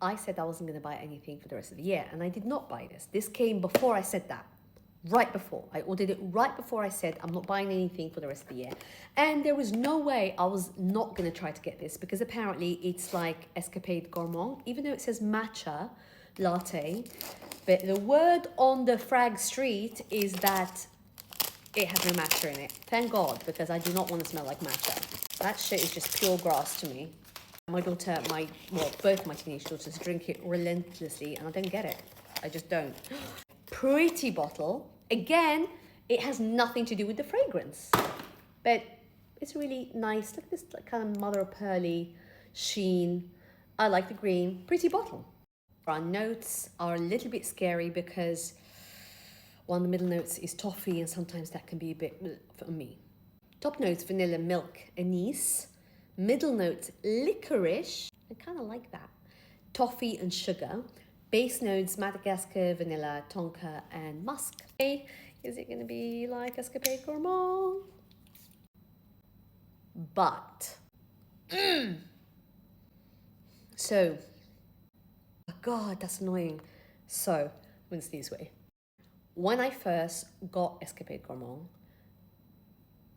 I said I wasn't going to buy anything for the rest of the year, and I did not buy this. This came before I said that. Right before. I ordered it right before I said I'm not buying anything for the rest of the year. And there was no way I was not going to try to get this, because apparently it's like Escapade Gourmand, even though it says Matcha Latte. But the word on the frag street is that it has no matcha in it. Thank God, because I do not want to smell like matcha. That shit is just pure grass to me. My daughter, both my teenage daughters drink it relentlessly, and I don't get it. I just don't. Pretty bottle. Again, it has nothing to do with the fragrance, but it's really nice. Look at this kind of mother of pearly sheen. I like the green. Pretty bottle. Our notes are a little bit scary because one of the middle notes is toffee, and sometimes that can be a bit for me. Top notes, vanilla, milk, anise. Middle notes, licorice. I kind of like that. Toffee and sugar. Base notes, Madagascar, vanilla, tonka, and musk. Hey, is it going to be like Escapade Gourmand? But, so, oh God, that's annoying. So, I'm going to sneeze way. When I first got Escapade Gourmand,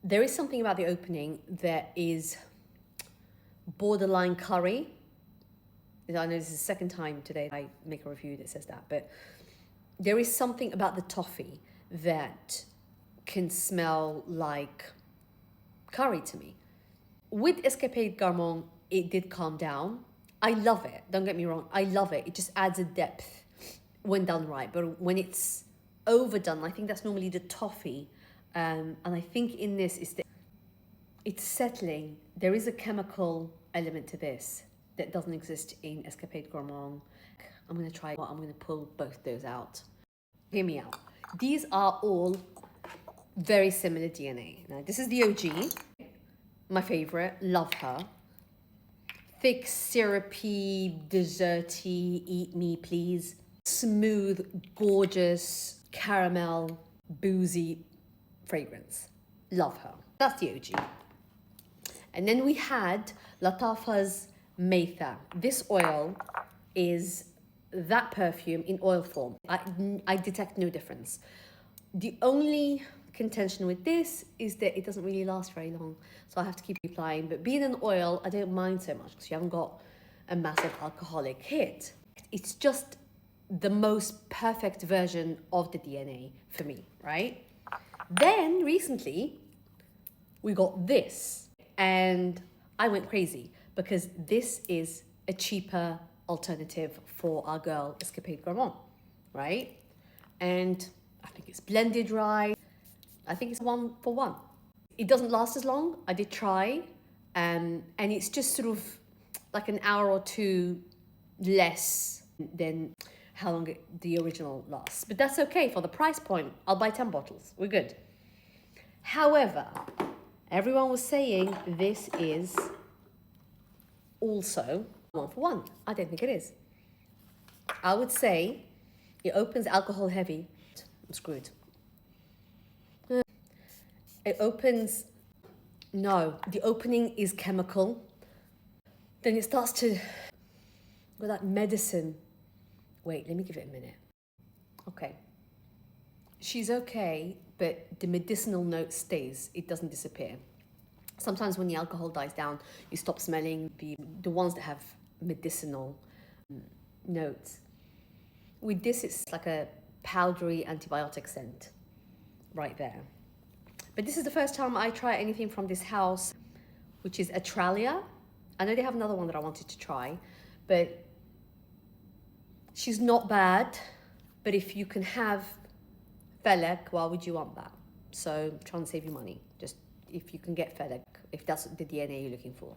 there is something about the opening that is borderline curry. I know this is the second time today I make a review that says that, but there is something about the toffee that can smell like curry to me. With Escapade Gourmand, it did calm down. I love it, don't get me wrong, I love it. It just adds a depth when done right, but when it's overdone, I think that's normally the toffee. And I think in this, it's settling. There is a chemical element to this that doesn't exist in Escapade Gourmand. I'm going to try, I'm going to pull both those out. Hear me out. These are all very similar DNA. Now, this is the OG, my favorite, love her. Thick, syrupy, desserty, eat me please. Smooth, gorgeous, caramel, boozy fragrance. Love her. That's the OG. And then we had Lattafa's Metha. This oil is that perfume in oil form. I detect no difference. The only contention with this is that it doesn't really last very long, so I have to keep applying. But being an oil, I don't mind so much because you haven't got a massive alcoholic hit. It's just the most perfect version of the DNA for me, right? Then recently we got this, and I went crazy because this is a cheaper alternative for our girl Escapade Gourmand, right? And I think it's blended right. I think it's 1 for 1. It doesn't last as long. I did try, and it's just sort of like an hour or two less than how long the original lasts. But that's okay for the price point. I'll buy 10 bottles. We're good. However, everyone was saying this is also 1 for 1. I don't think it is. I would say it opens alcohol heavy. I'm screwed. It opens, no, the opening is chemical. Then it starts to go like medicine. Wait, let me give it a minute. Okay. She's okay, but the medicinal note stays. It doesn't disappear. Sometimes when the alcohol dies down, you stop smelling the ones that have medicinal notes. With this, it's like a powdery antibiotic scent right there. But this is the first time I try anything from this house, which is Atralia. I know they have another one that I wanted to try, but she's not bad. But if you can have Felek, why would you want that? So try and save you money. Just if you can get Felek, if that's the DNA you're looking for.